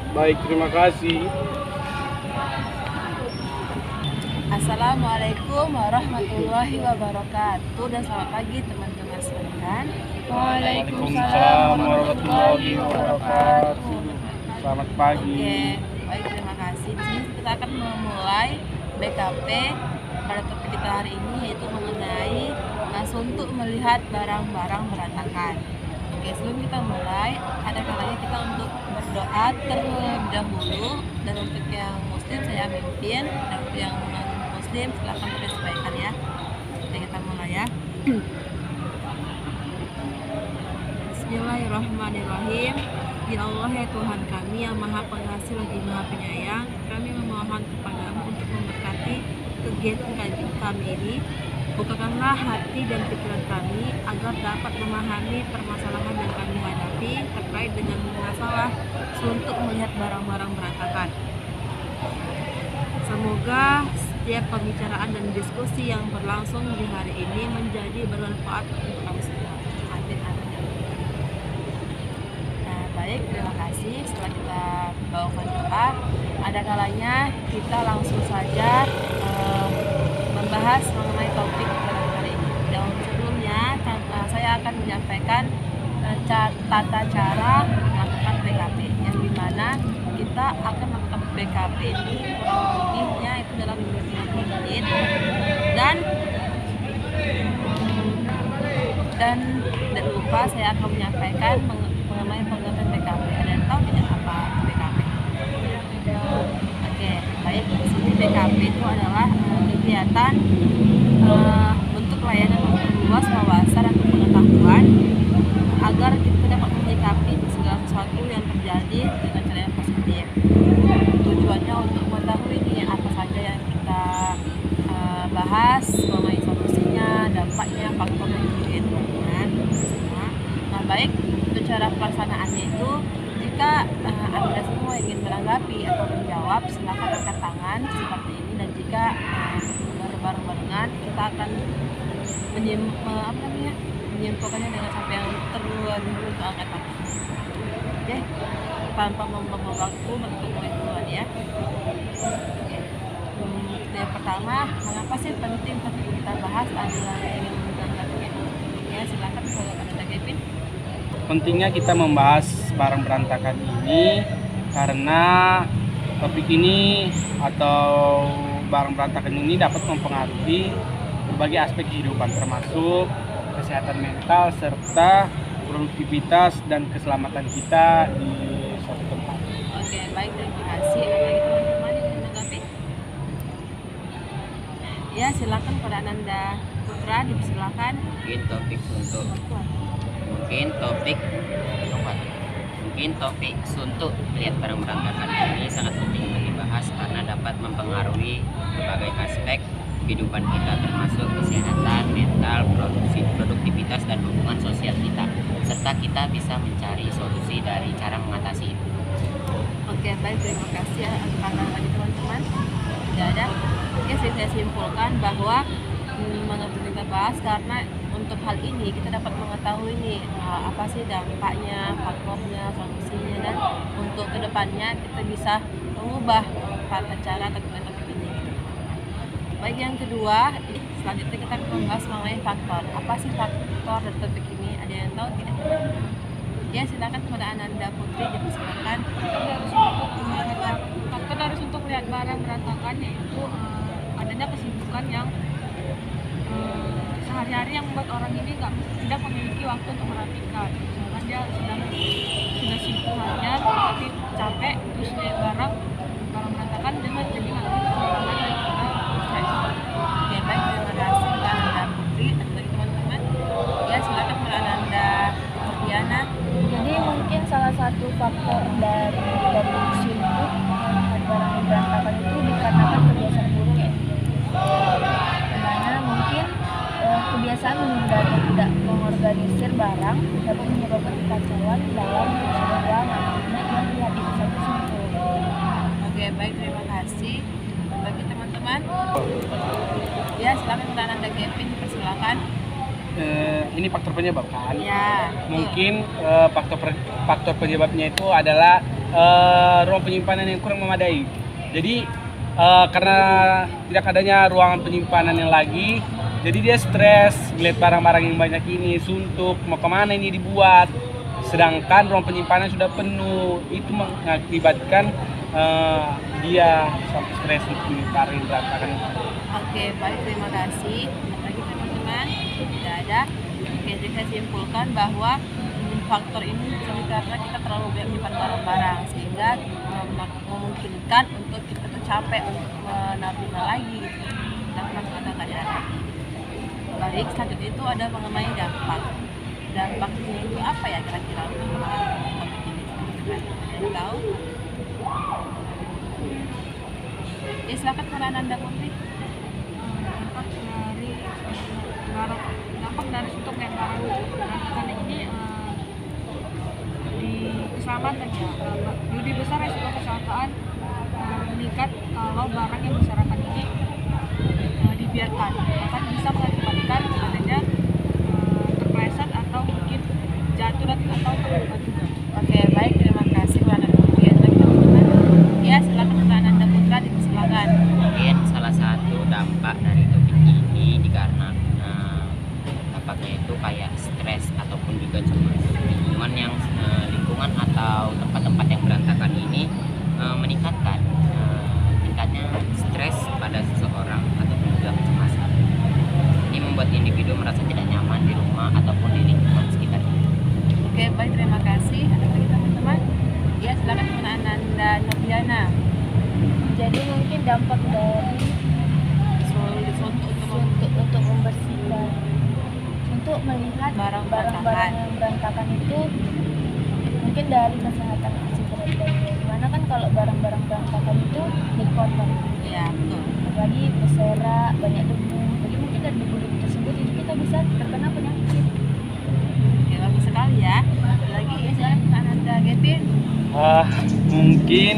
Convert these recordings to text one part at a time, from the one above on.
Baik, terima kasih. Assalamualaikum warahmatullahi wabarakatuh dan selamat pagi teman-teman sekalian. Waalaikumsalam warahmatullahi wabarakatuh. Selamat pagi. Oke, baik, terima kasih. Di sini kita akan memulai BKP pada topik kita hari ini, yaitu mengenai suntuk melihat barang-barang berantakan. Oke, sebelum kita mulai, ada kalanya kita untuk berdoa terlebih dahulu. Dan untuk yang muslim saya mimpin, dan untuk yang non muslim silakan disesuaikan ya. Oke, kita mulai ya. Bismillahirrahmanirrahim. Ya Allah, ya Tuhan kami yang maha pengasih lagi maha penyayang, kami memohon kepadamu untuk memberkati kegiatan kami ini. Bukakanlah hati dan pikiran kami agar dapat memahami permasalahan yang kami hadapi terkait dengan masalah suntuk melihat barang-barang berantakan. Semoga setiap pembicaraan dan diskusi yang berlangsung di hari ini menjadi bermanfaat untuk kami semua. Amin, amin. Nah, baik, terima kasih. Setelah kita bawakan doa, ada kalanya kita langsung saja membahas mengenai topik pada hari ini. Dan sebelumnya saya akan menyampaikan tata cara melakukan BKP, yang dimana kita akan melakukan BKP ini kurang lebihnya itu dalam 50 menit dan lupa saya akan menyampaikan mengenai pengertian BKP. Ada yang tahu tidak apa BKP? Oke, baik. Di sini BKP itu adalah kegiatan untuk layanan memperluas wawasan dan pengetahuan agar kita dapat menyikapi segala sesuatu yang terjadi dengan cara yang positif. Tujuannya untuk mengetahui ini apa saja yang kita bahas, mengenai solusinya, dampaknya, faktornya gitu kan semua. Nah, baik, untuk cara pelaksanaannya itu, jika Anda semua ingin menanggapi atau menjawab, silakan angkat tangan seperti ini, dan jika bareng-barengan kita akan menyimpulkannya dengan sampai yang terlebih dulu untuk angkat tangan. Oke, tanpa membuang waktu untuk duluan ya. Oke. Yang pertama, mengapa sih penting topik kita bahas? Ada yang ingin menanggapi ya, silakan kalau ada Kevin. Pentingnya kita membahas barang berantakan ini karena topik ini atau barang berantakan ini dapat mempengaruhi berbagai aspek kehidupan, termasuk kesehatan mental serta produktivitas dan keselamatan kita di suatu tempat. Oke, baik, terima kasih. Ada lagi teman-teman yang ingin menanggapi? Ya, silakan pada Ananda Putra, dipersilakan. Mungkin topik suntuk melihat barang berantakan ini sangat penting untuk dibahas karena dapat mempengaruhi berbagai aspek kehidupan kita, termasuk kesehatan mental, produktivitas dan hubungan sosial kita, serta kita bisa mencari solusi dari cara mengatasi itu. Oke, baik, terima kasih. Ada lagi teman-teman? Tidak ada. Oke, saya simpulkan bahwa mengapa kita bahas karena untuk hal ini kita dapat mengetahui nih apa sih dampaknya, faktornya, solusinya, dan untuk kedepannya kita bisa mengubah tata cara atau topik ini. Baik, yang kedua, selanjutnya kita akan membahas mengenai faktor. Apa sih faktor dari topik ini? Ada yang tahu tidak? Ya, silakan kepada Ananda Putri, dipersilakan. Faktor dari untuk melihat barang berantakan yaitu adanya kesibukan yang sehari-hari yang membuat orang ini tidak memiliki waktu untuk merhatikan. Misalkan dia sudah sibuk harian tapi capek, terus lihat barang berantakan, dia jadi nanti kelelahan dan juga stres. Oke, baik, terima kasih Mbak Ananda Putri. Ada lagi teman-teman? Ya, silakan Mbak Ananda Diana. Jadi mungkin salah satu faktor dari suntuk melihat barang berantakan itu dikarenakan kebiasaan buruk ya. Dimana mungkin kebiasaan menghindari tidak mengorganisir barang dapat menyebabkan kekacauan dalam sebuah ruangan. Nah, yang melihat itu satu suntuk. Oke, baik, terima kasih. Bagi teman-teman, ya silakan Mbak Ananda Kevin, dipersilakan. Ini faktor penyebab kan? Ya. Mungkin faktor penyebabnya itu adalah ruang penyimpanan yang kurang memadai. Jadi karena tidak adanya ruangan penyimpanan yang lagi, jadi dia stres ngeliat barang-barang yang banyak ini, suntuk, mau kemana ini dibuat. Sedangkan ruang penyimpanan sudah penuh, itu mengakibatkan dia sampai stres untuk barang yang berantakan. Oke, baik, terima kasih. Lagi teman-teman, tidak ada. Oke, jadi saya simpulkan bahwa faktor ini jadi karena kita terlalu banyak menyimpan barang-barang sehingga memungkinkan untuk kita tercapai untuk menampilkan lagi gitu. Dan ada kayak lagi. Baik, selanjutnya itu ada mengenai dampak. Dampaknya itu apa ya kira-kira untuk penanganan topik ini? Teman-teman, ada yang tahu? Ya, silakan peran Anda, Putri. Dampak dari suntuk yang berantakan ini di keselamatan ya, lebih besar resiko kecelakaan meningkat kalau barang yang berserakan ini dibiarkan, bahkan bisa mengakibatkan adanya terpeleset atau mungkin jatuh atau terluka juga. Oke, baik, terima kasih Pak Anda. Ya, teman-teman. Ya, silakan peran Anda, Putra, dipersilakan. Mungkin salah satu dampak dari topik ini dikarenakan dampaknya itu kayak stres ataupun juga cemas. Lingkungan atau tempat-tempat yang berantakan ini meningkatkan tingkatnya stres pada seseorang ataupun juga kecemasan. Ini membuat individu merasa tidak nyaman di rumah ataupun di lingkungan sekitar. Oke, baik, terima kasih. Ada lagi teman-teman? Ya, silakan teman Anda, Noviana. Jadi mungkin dampak dari untuk membersihkan, untuk melihat Barang barang-barang berantakan. yang berantakan itu mungkin dari kesehatan fisik dan gimana kan kalau barang-barang berantakan itu jadi kotor, Iya, betul. apalagi berserak, banyak debu, jadi mungkin dari debu-debu tersebut itu kita bisa terkena penyakit. Oke, bagus sekali ya. Ada lagi, ya silakan teman Anda, Gavin. Mungkin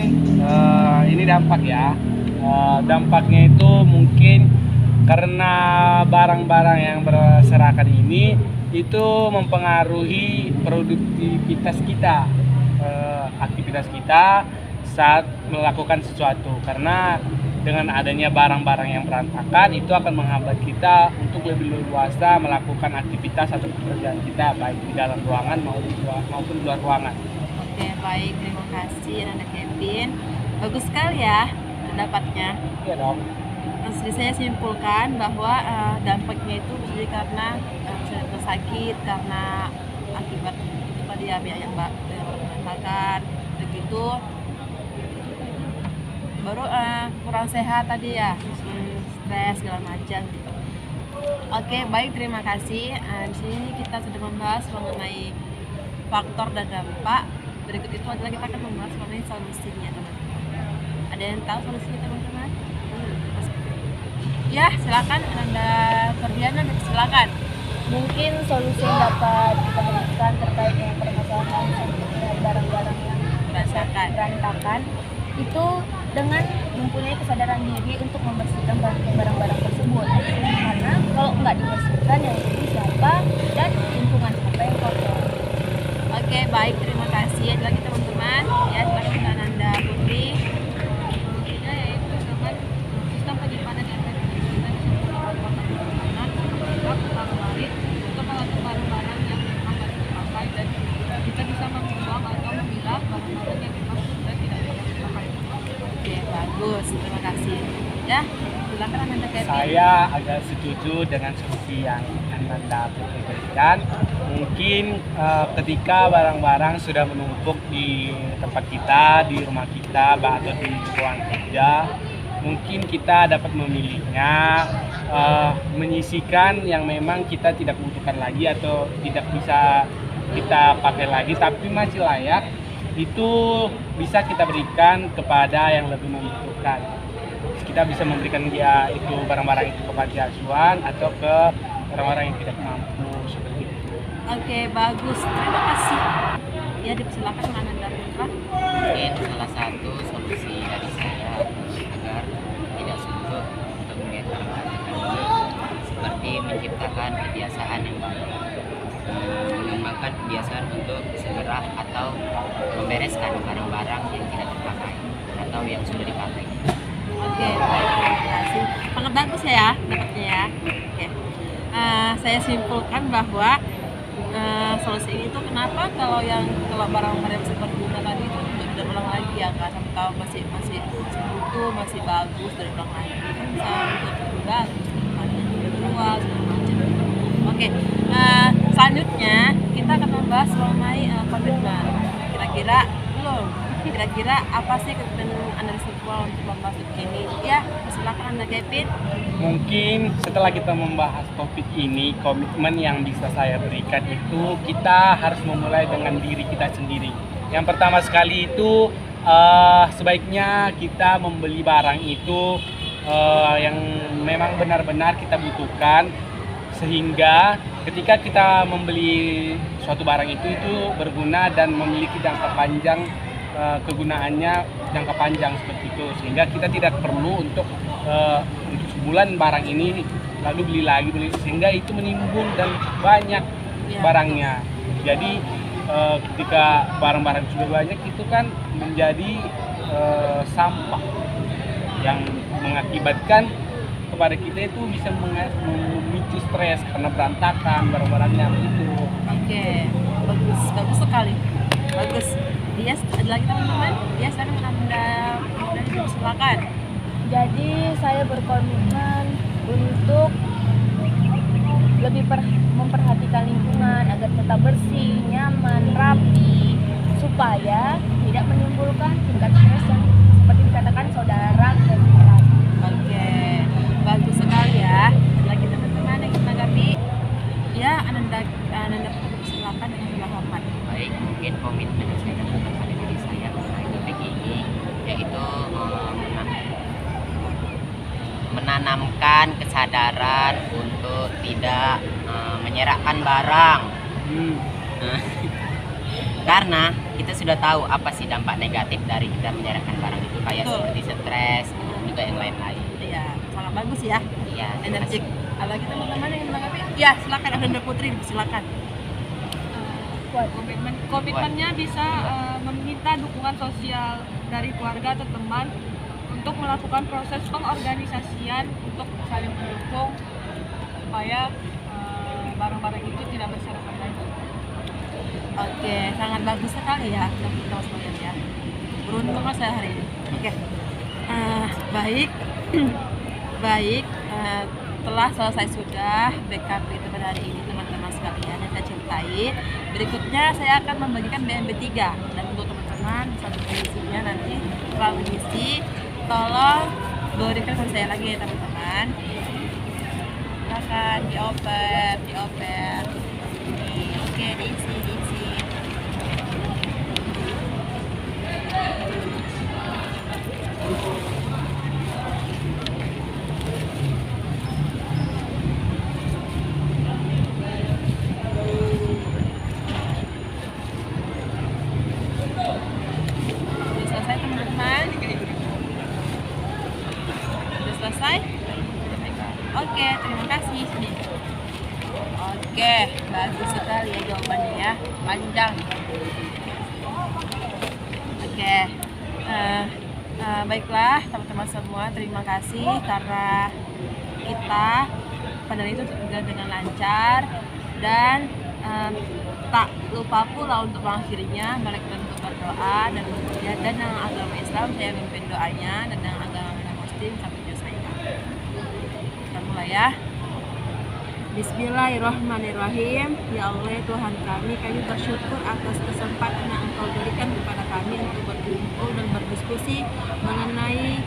ini dampak ya. Dampaknya itu mungkin karena barang-barang yang berserakan ini itu mempengaruhi produktivitas kita, aktivitas kita saat melakukan sesuatu. Karena dengan adanya barang-barang yang berantakan itu akan menghambat kita untuk lebih leluasa melakukan aktivitas atau pekerjaan kita baik di dalam ruangan maupun di luar ruangan. Oke, baik, terima kasih Anda, Kevin. Bagus sekali ya pendapatnya. Iya dong. Jadi saya simpulkan bahwa dampaknya itu jadi karena misalnya sakit karena akibat itu tadi ya yang berantakan, begitu baru kurang sehat tadi ya, stres segala macam gitu. Oke, baik, terima kasih. Di sini kita sudah membahas mengenai faktor dan dampak. Berikut itu adalah kita akan membahas mengenai solusinya, teman-teman. Ada yang tahu solusinya, teman-teman? Ya, silakan Anda, Ferdiana, silakan. Mungkin solusi yang dapat kita berikan terkait dengan permasalahan dengan barang-barang yang berantakan itu dengan mempunyai kesadaran diri untuk membersihkan barang-barang tersebut, karena kalau nggak dibersihkan yang jadi siapa dan lingkungan siapa yang kotor. Oke, baik, terima kasih. Ada lagi teman-teman? Ya, silakan Anda, Putri. Intinya yaitu dengan sistem penyimpanan yang tadi kita bisa menggunakan kotak penyimpanan bak lemari untuk mengangkut barang-barang yang memang harus dipakai, dan kita bisa membuang atau memilah barang-barang yang memang sudah tidak dapat dipakai. Oke, bagus, terima kasih. Ya, silakan Anda, Kevin. Saya agak setuju dengan solusi yang Anda berikan. Mungkin ketika barang-barang sudah menumpuk di tempat kita, di rumah kita, atau di ruang kerja, mungkin kita dapat memilihnya, menyisihkan yang memang kita tidak butuhkan lagi atau tidak bisa kita pakai lagi, tapi masih layak, itu bisa kita berikan kepada yang lebih membutuhkan. Kita bisa memberikan dia itu barang-barang itu ke panti asuhan atau ke orang-orang yang tidak mampu seperti itu. Oke, bagus, terima kasih. Ya, dipersilakan Anda, Putra. Mungkin salah satu solusi dari saya agar tidak suntuk untuk melihat barang-barang ini seperti menciptakan kebiasaan yang baik, mengembangkan kebiasaan untuk segera atau membereskan barang-barang yang tidak terpakai atau yang sudah dipakai. Oke, baik, terima kasih. Sangat bagus ya dapatnya ya. Oke. Saya simpulkan bahwa solusi ini tuh kenapa kalau barang-barang yang berguna tadi itu tidak ulang lagi ya, nggak sampai tahu masih utuh, masih bagus, dari ulang lagi kan bisa untuk bagus, jual segala macam. Oke, selanjutnya kita akan membahas mengenai komitmen. Kira-kira apa sih komitmen Anda simpul untuk membahas ini? Ya, silakan Anda Kevin. Mungkin setelah kita membahas topik ini, komitmen yang bisa saya berikan itu kita harus memulai dengan diri kita sendiri. Yang pertama sekali itu sebaiknya kita membeli barang itu yang memang benar-benar kita butuhkan, sehingga ketika kita membeli suatu barang itu berguna dan memiliki jangka panjang, kegunaannya jangka panjang seperti itu, sehingga kita tidak perlu untuk sebulan barang ini lalu beli lagi, sehingga itu menimbun dan banyak barangnya. Jadi ketika barang-barang sudah banyak itu kan menjadi sampah yang mengakibatkan kepada kita itu bisa memicu stres karena berantakan barang-barangnya begitu. Oke, bagus sekali, bagus. Iya, ada lagi teman-teman. Iya, sekarang Anda silakan. Jadi saya berkomitmen untuk lebih memperhatikan lingkungan agar tetap bersih, nyaman, rapi, supaya tidak menimbulkan tingkat stres yang seperti dikatakan saudara Kevin. Oke, bagus sekali ya. Ada lagi teman-teman yang menanggapi? Ya, Anda silakan dengan segala hormat. Baik, mungkin komitmen yang saya dapatkan pada diri saya mengenai topik ini yaitu menanamkan kesadaran untuk tidak menyerahkan barang. Karena kita sudah tahu apa sih dampak negatif dari kita menyerahkan barang itu, kayak Betul. seperti stres dan juga yang lain-lain. Iya, sangat bagus ya. Iya, terima Energik. kasih. Ada lagi teman-teman yang menanggapi? Ya, silakan Anda Putri, silakan. Komitmennya bisa meminta dukungan sosial dari keluarga atau teman untuk melakukan proses pengorganisasian untuk saling mendukung supaya barang-barang itu tidak berserakan lagi. Oke, sangat bagus sekali ya kita semuanya ya. Beruntunglah saya hari ini. Oke, baik, baik. Telah selesai sudah BKP itu pada hari ini teman-teman sekalian yang saya cintai. Berikutnya saya akan membagikan BMB 3 dan untuk teman-teman satu isinya nanti setelah mengisi tolong berikan ke saya lagi ya teman-teman. Silakan dioper. Oke, diisi. Sudah selesai teman-teman? Sudah selesai? Oke, terima kasih. Oke, bagus sekali ya jawabannya ya, panjang. Oke, baiklah teman-teman semua, terima kasih karena kita pada itu sudah dengan lancar dan tak lupa pula untuk mengakhirinya mari kita untuk berdoa dan bekerja, dan yang agama Islam saya memimpin doanya, dan yang agama Muslim sampai selesaikan. Kita mulai ya. Bismillahirrahmanirrahim. Ya Allah Tuhan kami bersyukur atas kesempatan yang Engkau berikan kepada kami untuk berkumpul dan berdiskusi mengenai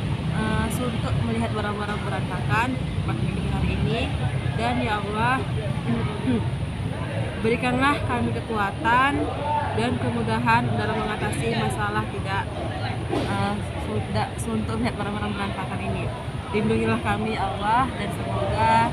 suntuk melihat barang-barang berantakan pada hari ini. Dan ya Allah, berikanlah kami kekuatan dan kemudahan dalam mengatasi masalah tidak suntuk melihat barang-barang berantakan ini. Lindungilah kami Allah, dan semoga